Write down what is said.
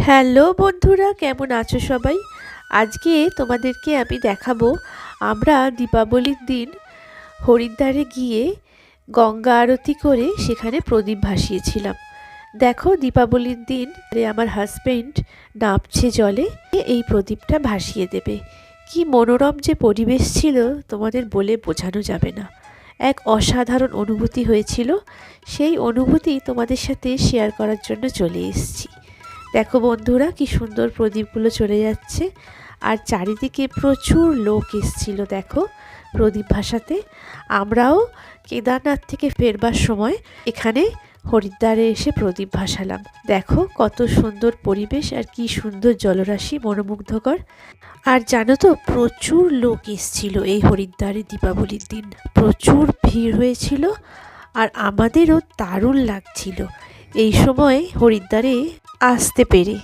Hello বন্ধুরা, কেমন আছো সবাই? আজকে তোমাদেরকে আমি দেখাবো আমরা দীপাবলির দিন হরিদ্বারে গিয়ে গঙ্গা আরতি করে সেখানে প্রদীপ ভাসিয়েছিলাম। দেখো, দীপাবলির দিন আমার হাজবেন্ড নামছে জলে, এই প্রদীপটা ভাসিয়ে দেবে। কি মনোরম যে পরিবেশ ছিল, তোমাদের বলে বোঝানো যাবে না। এক অসাধারণ অনুভূতি হয়েছিল। সেই অনুভূতি তোমাদের সাথে শেয়ার করার জন্য চলে এসেছি। দেখো বন্ধুরা, কি সুন্দর প্রদীপগুলো চলে যাচ্ছে, আর চারিদিকে প্রচুর লোক এসেছিল দেখো প্রদীপ ভাসাতে। আমরাও কেদারনাথ থেকে ফেরবার সময় এখানে হরিদ্বারে এসে প্রদীপ ভাসালাম। দেখো কত সুন্দর পরিবেশ আর কি সুন্দর জলরাশি, মনোমুগ্ধকর। আর জানো তো, প্রচুর লোক এসেছিল এই হরিদ্বারে দীপাবলির দিন, প্রচুর ভিড় হয়েছিল। আর আমাদেরও দারুণ লাগছিল এই সময় হরিদ্বারে আসতে পেরে।